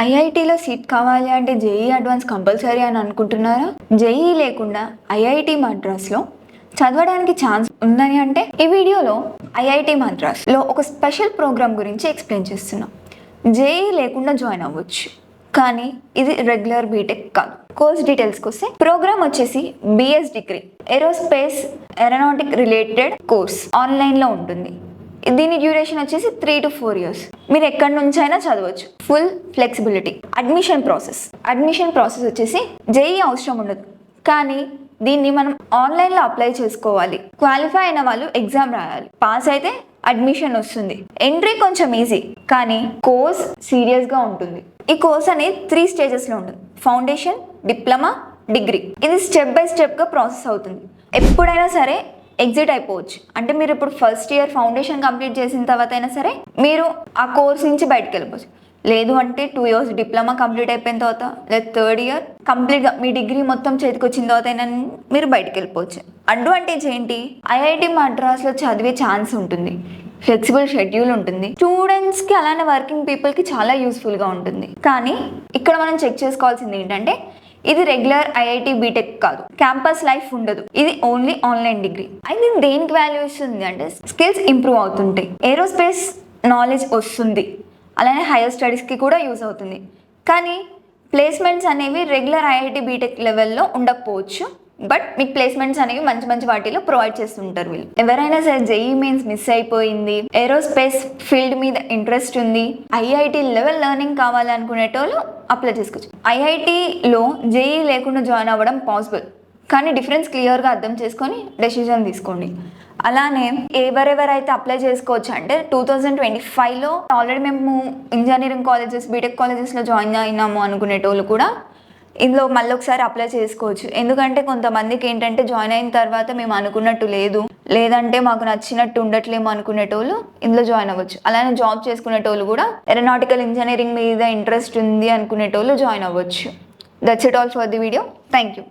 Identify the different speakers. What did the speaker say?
Speaker 1: ఐఐటీలో seat కావాలి అంటే JEE advance compulsory అని అనుకుంటున్నారా? జేఈ లేకుండా ఐఐటి మద్రాస్లో చదవడానికి ఛాన్స్ ఉందని అంటే ఈ వీడియోలో ఐఐటి మద్రాస్లో ఒక స్పెషల్ ప్రోగ్రామ్ గురించి ఎక్స్ప్లెయిన్ చేస్తున్నాం. జేఈ లేకుండా జాయిన్ అవ్వచ్చు, కానీ ఇది రెగ్యులర్ బీటెక్ కాదు. కోర్స్ డీటెయిల్స్కి వస్తే ప్రోగ్రామ్ వచ్చేసి BS degree aerospace aeronautic related course ఆన్లైన్లో ఉంటుంది. దీని డ్యూరేషన్ వచ్చేసి 3 to 4 years. మీరు ఎక్కడి నుంచి అయినా చదవచ్చు. Full flexibility. అడ్మిషన్ ప్రాసెస్ వచ్చేసి జేఈ అవసరం ఉండదు, కానీ దీన్ని మనం ఆన్లైన్లో అప్లై చేసుకోవాలి. క్వాలిఫై అయిన వాళ్ళు ఎగ్జామ్ రాయాలి, పాస్ అయితే అడ్మిషన్ వస్తుంది. ఎంట్రీ కొంచెం ఈజీ, కానీ కోర్స్ సీరియస్గా ఉంటుంది. ఈ కోర్స్ అనేది 3 stagesలో ఉంటుంది: ఫౌండేషన్, డిప్లొమా, డిగ్రీ. ఇది స్టెప్ బై స్టెప్గా ప్రాసెస్ అవుతుంది. ఎప్పుడైనా సరే ఎగ్జిట్ అయిపోవచ్చు. అంటే మీరు ఇప్పుడు ఫస్ట్ ఇయర్ ఫౌండేషన్ కంప్లీట్ చేసిన తర్వాత అయినా సరే మీరు ఆ కోర్స్ నుంచి బయటకు వెళ్ళిపోవచ్చు. లేదు అంటే 2 years డిప్లొమా కంప్లీట్ అయిపోయిన తర్వాత, లేదా 3rd year కంప్లీట్గా మీ డిగ్రీ మొత్తం చేతికి వచ్చిన తర్వాత అయినా మీరు బయటకు వెళ్ళిపోవచ్చు. అడ్వాంటేజ్ ఏంటి? ఐఐటి మద్రాస్లో చదివే ఛాన్స్ ఉంటుంది, ఫ్లెక్సిబుల్ షెడ్యూల్ ఉంటుంది, స్టూడెంట్స్కి అలానే వర్కింగ్ పీపుల్కి చాలా యూస్ఫుల్గా ఉంటుంది. కానీ ఇక్కడ మనం చెక్ చేసుకోవాల్సింది ఏంటంటే, ఇది రెగ్యులర్ ఐఐటి బీటెక్ కాదు, క్యాంపస్ లైఫ్ ఉండదు, ఇది ఓన్లీ ఆన్లైన్ డిగ్రీ. అయితే దేనికి వాల్యూ ఇస్తుంది అంటే, స్కిల్స్ ఇంప్రూవ్ అవుతుంటాయి, ఏరోస్పేస్ నాలెడ్జ్ వస్తుంది, అలానే హైయర్ స్టడీస్కి కూడా యూస్ అవుతుంది. కానీ ప్లేస్మెంట్స్ అనేవి రెగ్యులర్ ఐఐటి బీటెక్ లెవెల్లో ఉండకపోవచ్చు, బట్ మీకు ప్లేస్మెంట్స్ అనేవి మంచి మంచి వాటిలో ప్రొవైడ్ చేస్తుంటారు వీళ్ళు. ఎవరైనా సరే జేఈ మెయిన్స్ మిస్ అయిపోయింది, ఏరోస్పేస్ ఫీల్డ్ మీద ఇంట్రెస్ట్ ఉంది, ఐఐటి లెవెల్ లెర్నింగ్ కావాలనుకునేటోళ్ళు అప్లై చేసుకోవచ్చు. ఐఐటిలో జేఈ లేకుండా జాయిన్ అవ్వడం పాసిబుల్, కానీ డిఫరెన్స్ క్లియర్గా అర్థం చేసుకొని డెసిజన్ తీసుకోండి. అలానే ఎవరెవరైతే అప్లై చేసుకోవచ్చు అంటే 2025లో ఆల్రెడీ మేము ఇంజనీరింగ్ కాలేజెస్, బీటెక్ కాలేజెస్లో జాయిన్ అయినాము అనుకునేటోళ్ళు కూడా ఇందులో మళ్ళీ ఒకసారి అప్లై చేసుకోవచ్చు. ఎందుకంటే కొంతమందికి ఏంటంటే జాయిన్ అయిన తర్వాత మేము అనుకున్నట్టు లేదు, లేదంటే మాకు నచ్చినట్టు ఉండట్లేము అనుకునేటోళ్ళు ఇందులో జాయిన్ అవ్వచ్చు. అలానే జాబ్ చేసుకునేటోళ్ళు కూడా ఏరోనాటికల్ ఇంజనీరింగ్ మీద ఇంట్రెస్ట్ ఉంది అనుకునేటోళ్ళు జాయిన్ అవ్వచ్చు. That's it all for the video. Thank you.